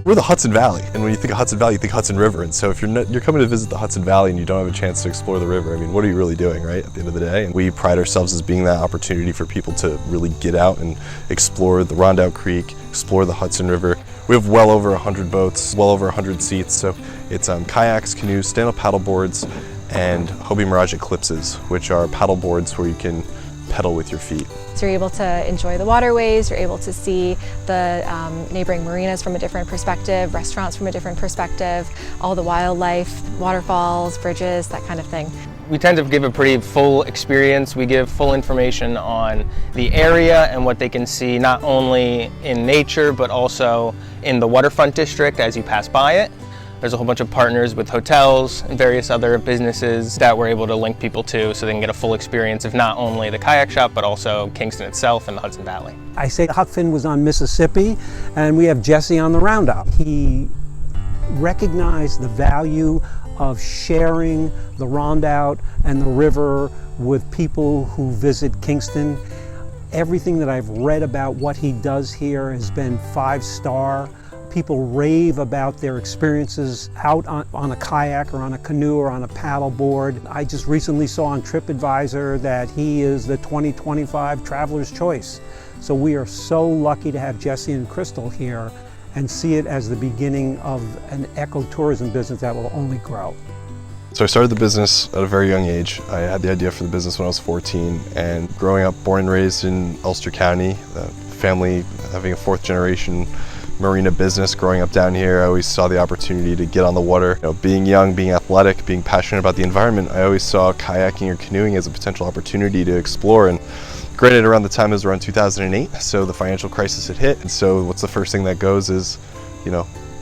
We're the Hudson Valley, and when you think of Hudson Valley, you think Hudson River, and so if you're coming to visit the Hudson Valley and you don't have a chance to explore the river, I mean, what are you really doing, right, at the end of the day? And we pride ourselves as being that opportunity for people to really get out and explore the Rondout Creek, explore the Hudson River. We have well over 100 boats, well over 100 seats, so it's kayaks, canoes, stand-up paddle boards, and Hobie Mirage Eclipses, which are paddle boards where you can pedal with your feet. So you're able to enjoy the waterways, you're able to see the neighboring marinas from a different perspective, restaurants from a different perspective, all the wildlife, waterfalls, bridges, that kind of thing. We tend to give a pretty full experience. We give full information on the area and what they can see, not only in nature, but also in the waterfront district as you pass by it. There's a whole bunch of partners with hotels and various other businesses that we're able to link people to so they can get a full experience of not only the kayak shop, but also Kingston itself and the Hudson Valley. I say Huck Finn was on Mississippi, and we have Jesse on the Roundup. He recognized the value of sharing the Rondout and the river with people who visit Kingston. Everything that I've read about what he does here has been 5-star. People rave about their experiences out on a kayak or on a canoe or on a paddle board. I just recently saw on TripAdvisor that he is the 2025 Traveler's Choice. So we are so lucky to have Jesse and Krystal here and see it as the beginning of an ecotourism business that will only grow. So I started the business at a very young age. I had the idea for the business when I was 14, and growing up, born and raised in Ulster County, family having a 4th generation marina business. Growing up down here, I always saw the opportunity to get on the water. You know, being young, being athletic, being passionate about the environment, I always saw kayaking or canoeing as a potential opportunity to explore. And granted, around the time it was around 2008, so the financial crisis had hit. And so what's the first thing that goes is,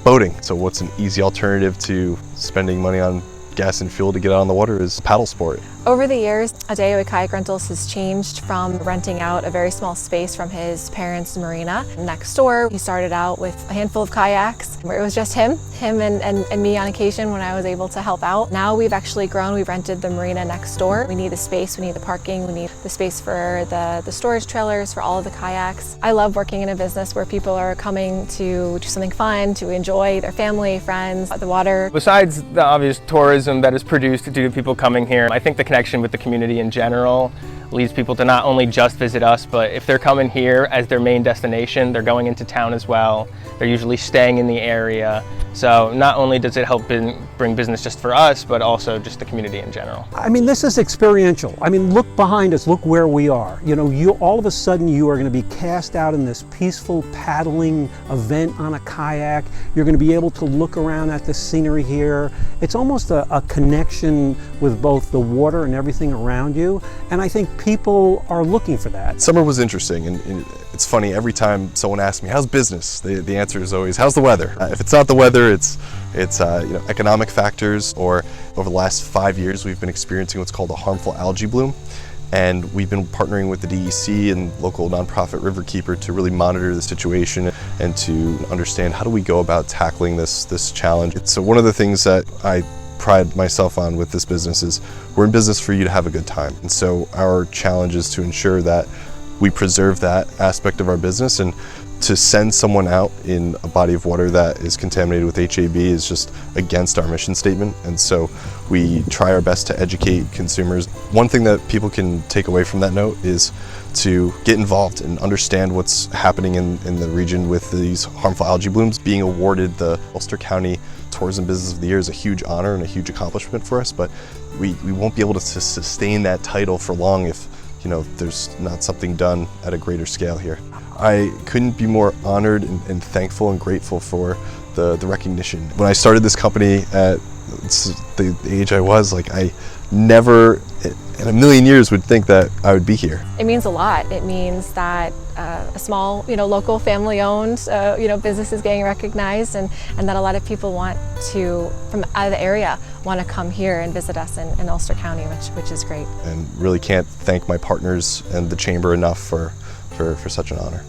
boating. So what's an easy alternative to spending money on gas and fuel to get out on the water is paddle sport. Over the years, Adeo Kayak Rentals has changed from renting out a very small space from his parents' marina next door. He started out with a handful of kayaks where it was just him and me on occasion when I was able to help out. Now we've actually grown. We've rented the marina next door. We need the space, we need the parking, we need the space for the storage trailers for all of the kayaks. I love working in a business where people are coming to do something fun, to enjoy their family, friends, the water. Besides the obvious tourism that is produced due to people coming here, I think the connection with the community in general leads people to not only just visit us, but if they're coming here as their main destination, they're going into town as well. They're usually staying in the area. So not only does it help bring business just for us, but also just the community in general. I mean, this is experiential. I mean, look behind us, look where we are. All of a sudden you are going to be cast out in this peaceful paddling event on a kayak. You're going to be able to look around at the scenery here. It's almost a connection with both the water and everything around you. And I think people are looking for that. Summer was interesting, and it's funny, every time someone asks me, how's business? The answer is always, how's the weather? If it's not the weather, it's economic factors, or over the last 5 years, we've been experiencing what's called a harmful algae bloom. And we've been partnering with the DEC and local nonprofit Riverkeeper to really monitor the situation and to understand how do we go about tackling this challenge. So one of the things that I pride myself on with this business is we're in business for you to have a good time. And so our challenge is to ensure that we preserve that aspect of our business, and to send someone out in a body of water that is contaminated with HAB is just against our mission statement. And so we try our best to educate consumers. One thing that people can take away from that note is to get involved and understand what's happening in the region with these harmful algae blooms. Being awarded the Ulster County Tourism Business of the Year is a huge honor and a huge accomplishment for us, but we won't be able to sustain that title for long if there's not something done at a greater scale here. I couldn't be more honored and thankful and grateful for the recognition. When I started this company at the age I was, I never in a million years would think that I would be here. It means a lot. It means that a small, local family-owned, business is getting recognized, and that a lot of people from out of the area want to come here and visit us in Ulster County, which is great. And really can't thank my partners and the Chamber enough for such an honor.